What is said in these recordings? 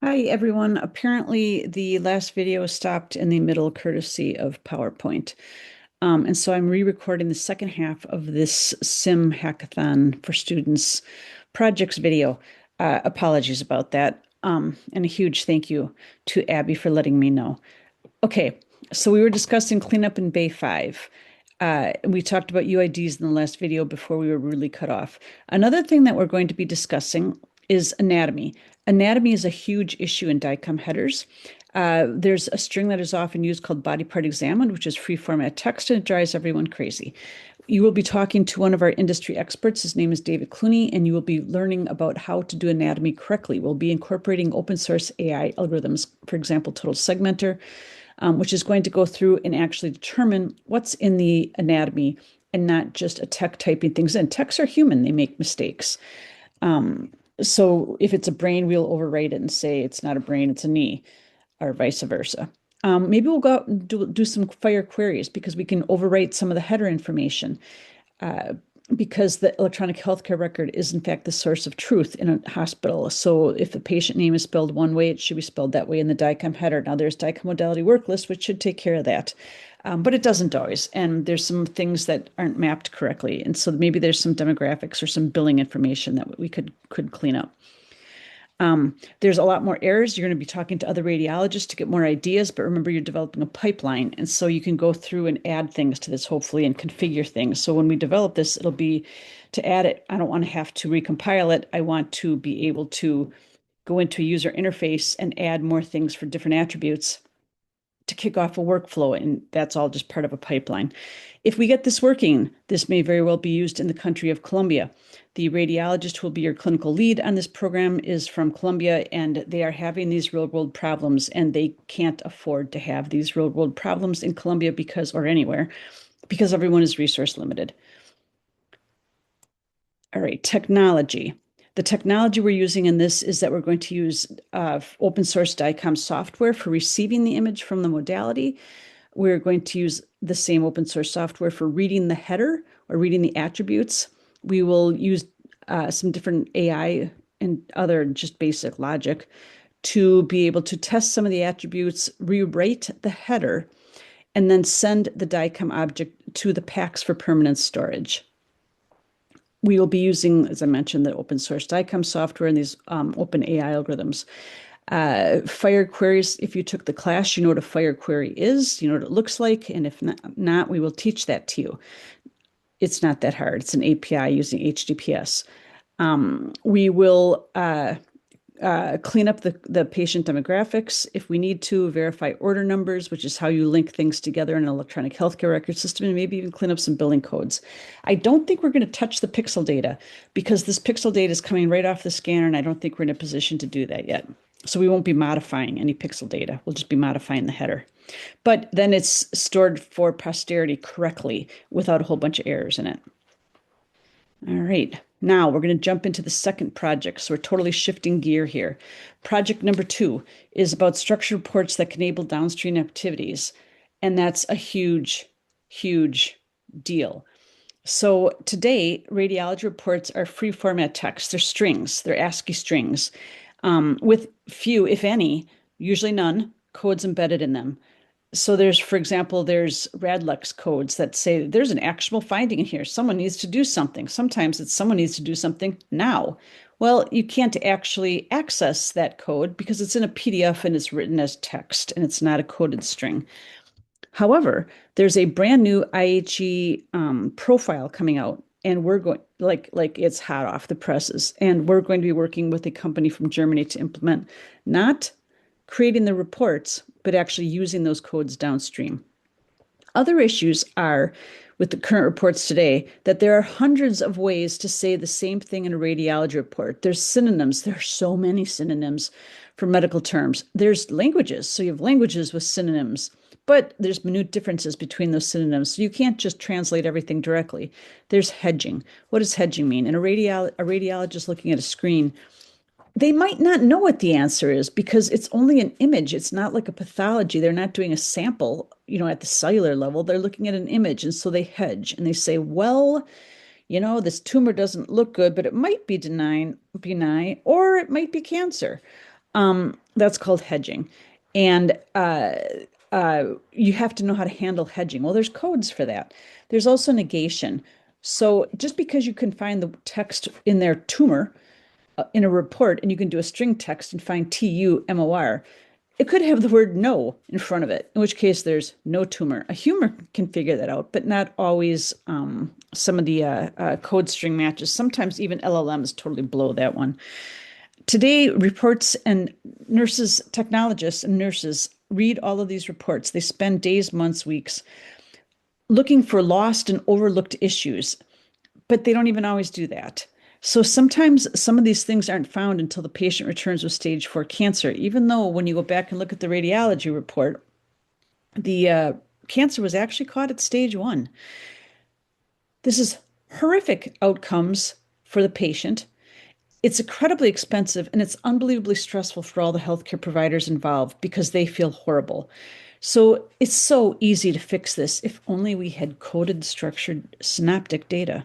Hi, everyone. Apparently, the last video stopped in the middle courtesy of PowerPoint. And so I'm re-recording the second half of this SIIM hackathon for students projects video. Apologies about that. And a huge thank you to Abby for letting me know. Okay, so we were discussing cleanup in Bay 5. We talked about UIDs in the last video before we were really cut off. Another thing that we're going to be discussing is anatomy. Anatomy is a huge issue in DICOM headers. There's a string that is often used called body part examined, which is free format text, and it drives everyone crazy. You will be talking to one of our industry experts. His name is David Clooney, and you will be learning about how to do anatomy correctly. We'll be incorporating open source AI algorithms, for example, Total Segmenter, which is going to go through and actually determine what's in the anatomy and not just a tech typing things in. Techs are human, they make mistakes. So if it's a brain, we'll overwrite it and say it's not a brain, it's a knee, or vice versa. Maybe we'll go out and do some fire queries because we can overwrite some of the header information. Because the electronic healthcare record is in fact the source of truth in a hospital. So if the patient name is spelled one way, it should be spelled that way in the DICOM header. Now there's DICOM modality work list, which should take care of that. But it doesn't always. And there's some things that aren't mapped correctly. And so maybe there's some demographics or some billing information that we could clean up. There's a lot more errors. You're going to be talking to other radiologists to get more ideas, but remember you're developing a pipeline. And so you can go through and add things to this, hopefully, and configure things. So when we develop this, it'll be to add it. I don't want to have to recompile it. I want to be able to go into a user interface and add more things for different attributes to kick off a workflow. And that's all just part of a pipeline. If we get this working, this may very well be used in the country of Colombia. The radiologist who will be your clinical lead on this program is from Colombia, and they are having these real world problems, and they can't afford to have these real world problems in Colombia or anywhere, because everyone is resource limited. All right, technology. The technology we're using in this is that we're going to use open source DICOM software for receiving the image from the modality. We're going to use the same open source software for reading the header or reading the attributes. We will use some different AI and other just basic logic to be able to test some of the attributes, rewrite the header, and then send the DICOM object to the PACS for permanent storage. We will be using, as I mentioned, the open source DICOM software and these open AI algorithms. Fire queries, if you took the class, you know what a fire query is, you know what it looks like, and if not, we will teach that to you. It's not that hard. It's an API using HTTPS. We will clean up the patient demographics if we need to, verify order numbers, which is how you link things together in an electronic healthcare record system, and maybe even clean up some billing codes. I don't think we're going to touch the pixel data because this pixel data is coming right off the scanner, and I don't think we're in a position to do that yet. So we won't be modifying any pixel data. We'll just be modifying the header. But then it's stored for posterity correctly without a whole bunch of errors in it. All right, now we're going to jump into the second project. So we're totally shifting gear here. Project number 2 is about structured reports that can enable downstream activities. And that's a huge, huge deal. So today, radiology reports are free format text. They're strings, they're ASCII strings, with few, if any, usually none, codes embedded in them. So there's, for example, there's Radlex codes that say there's an actionable finding in here. Someone needs to do something. Sometimes it's someone needs to do something now. Well, you can't actually access that code because it's in a PDF and it's written as text and it's not a coded string. However, there's a brand new IHE profile coming out, and we're going like it's hot off the presses, and we're going to be working with a company from Germany to implement not creating the reports, but actually using those codes downstream. Other issues are with the current reports today that there are hundreds of ways to say the same thing in a radiology report. There's synonyms. There are so many synonyms for medical terms. There's languages. So you have languages with synonyms, but there's minute differences between those synonyms. So you can't just translate everything directly. There's hedging. What does hedging mean? And a radiologist looking at a screen, they might not know what the answer is because it's only an image. It's not like a pathology. They're not doing a sample, at the cellular level. They're looking at an image. And so they hedge and they say, well, this tumor doesn't look good, but it might be benign, or it might be cancer. That's called hedging. And you have to know how to handle hedging. Well, there's codes for that. There's also negation. So just because you can find the text in their tumor in a report and you can do a string text and find TUMOR, it could have the word no in front of it, in which case there's no tumor. A human can figure that out, but not always some of the code string matches. Sometimes even LLMs totally blow that one. Today, reports and nurses, technologists and nurses read all of these reports. They spend days, months, weeks looking for lost and overlooked issues, but they don't even always do that. So sometimes some of these things aren't found until the patient returns with stage 4 cancer, even though when you go back and look at the radiology report, the cancer was actually caught at stage 1. This is horrific outcomes for the patient. It's incredibly expensive and it's unbelievably stressful for all the healthcare providers involved because they feel horrible. So it's so easy to fix this if only we had coded, structured, synaptic data.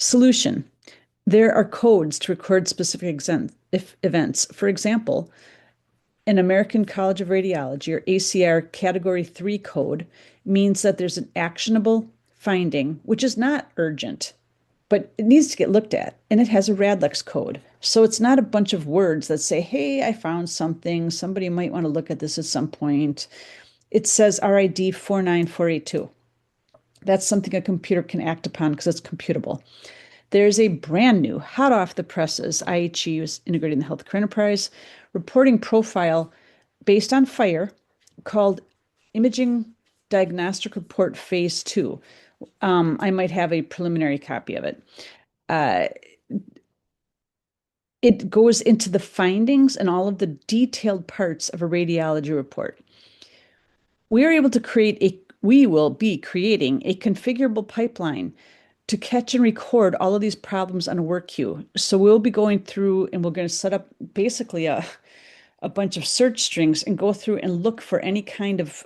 Solution. There are codes to record specific events. For example, an American College of Radiology or ACR Category 3 code means that there's an actionable finding, which is not urgent, but it needs to get looked at. And it has a Radlex code. So it's not a bunch of words that say, hey, I found something. Somebody might want to look at this at some point. It says RID 49482. That's something a computer can act upon because it's computable. There's a brand new, hot off the presses, IHE is integrating the healthcare enterprise reporting profile based on FHIR called Imaging Diagnostic Report Phase 2. I might have a preliminary copy of it. It goes into the findings and all of the detailed parts of a radiology report. We will be creating a configurable pipeline to catch and record all of these problems on a work queue. So we'll be going through and we're going to set up basically a bunch of search strings and go through and look for any kind of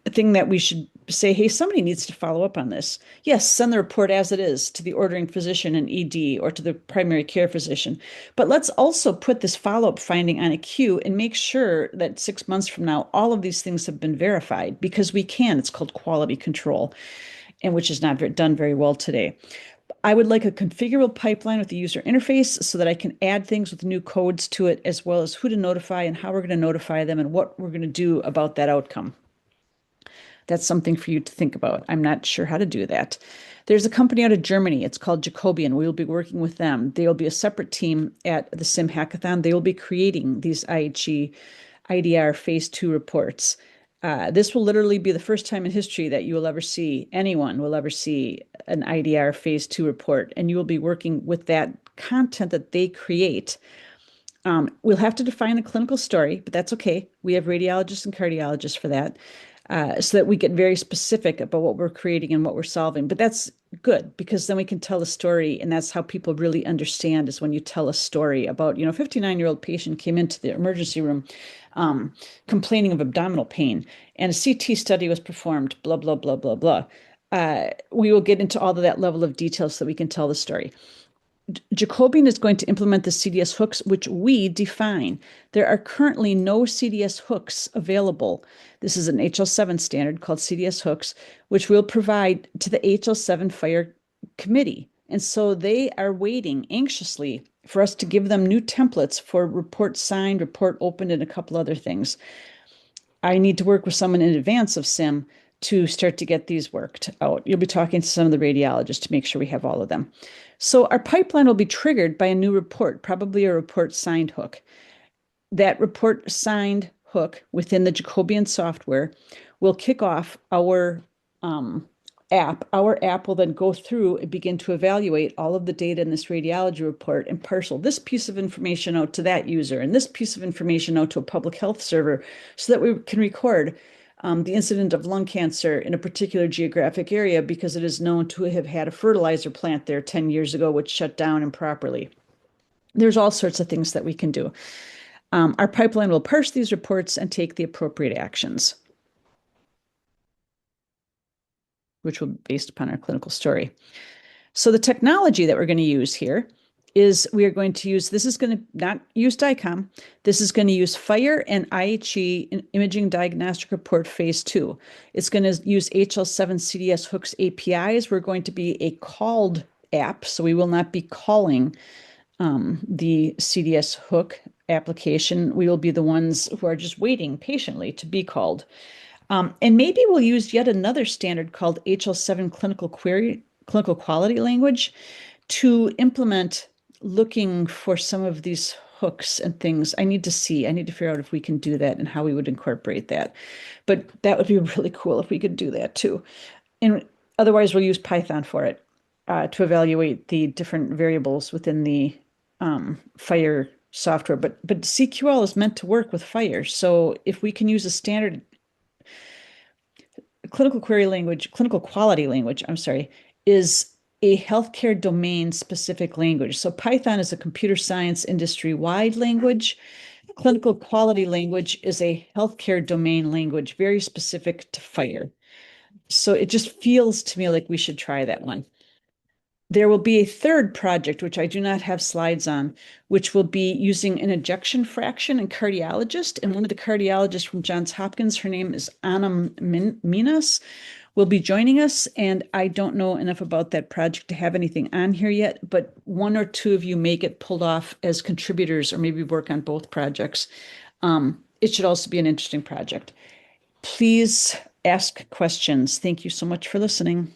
thing that we should say, hey, somebody needs to follow up on this. Yes, send the report as it is to the ordering physician and ED or to the primary care physician. But let's also put this follow-up finding on a queue and make sure that 6 months from now, all of these things have been verified because we can. It's called quality control, and which is not done very well today. I would like a configurable pipeline with the user interface so that I can add things with new codes to it, as well as who to notify and how we're going to notify them and what we're going to do about that outcome. That's something for you to think about. I'm not sure how to do that. There's a company out of Germany. It's called Jacobian. We will be working with them. They will be a separate team at the SIIM Hackathon. They will be creating these IHE IDR Phase 2 reports. This will literally be the first time in history that you will ever see, anyone will ever see an IDR Phase 2 report, and you will be working with that content that they create. We'll have to define the clinical story, but that's okay. We have radiologists and cardiologists for that, so that we get very specific about what we're creating and what we're solving. But that's good because then we can tell a story, and that's how people really understand is when you tell a story about, 59-year-old patient came into the emergency room complaining of abdominal pain, and a CT study was performed, blah, blah, blah, blah, blah. We will get into all of that level of detail so that we can tell the story. Jacobian is going to implement the CDS hooks, which we define. There are currently no CDS hooks available. This is an HL7 standard called CDS hooks, which we'll provide to the HL7 FHIR committee. And so they are waiting anxiously for us to give them new templates for report signed, report opened, and a couple other things. I need to work with someone in advance of SIIM to start to get these worked out. You'll be talking to some of the radiologists to make sure we have all of them. So our pipeline will be triggered by a new report, probably a report signed hook. That report signed hook within the Jacobian software will kick off our app. Our app will then go through and begin to evaluate all of the data in this radiology report and parcel this piece of information out to that user and this piece of information out to a public health server so that we can record the incident of lung cancer in a particular geographic area because it is known to have had a fertilizer plant there 10 years ago, which shut down improperly. There's all sorts of things that we can do. Our pipeline will parse these reports and take the appropriate actions, which will be based upon our clinical story. So the technology that we're going to use here is we are going to use, this is going to not use DICOM. This is going to use FIRE and IHE Imaging Diagnostic Report Phase 2. It's going to use HL7 CDS hooks APIs. We're going to be a called app, so we will not be calling the CDS hook application. We will be the ones who are just waiting patiently to be called. And maybe we'll use yet another standard called HL7 clinical quality language to implement looking for some of these hooks and things. I need to figure out if we can do that and how we would incorporate that. But that would be really cool if we could do that too. And otherwise, we'll use Python for it to evaluate the different variables within the FIRE software. But CQL is meant to work with FIRE. So if we can use a standard clinical quality language, I'm sorry, is a healthcare domain specific language. So Python is a computer science industry wide language. Clinical quality language is a healthcare domain language, very specific to FIRE. So it just feels to me like we should try that one. There will be a third project, which I do not have slides on, which will be using an ejection fraction in cardiologist. And one of the cardiologists from Johns Hopkins, her name is Anna Minas, will be joining us. And I don't know enough about that project to have anything on here yet, but one or two of you may get pulled off as contributors or maybe work on both projects. It should also be an interesting project. Please ask questions. Thank you so much for listening.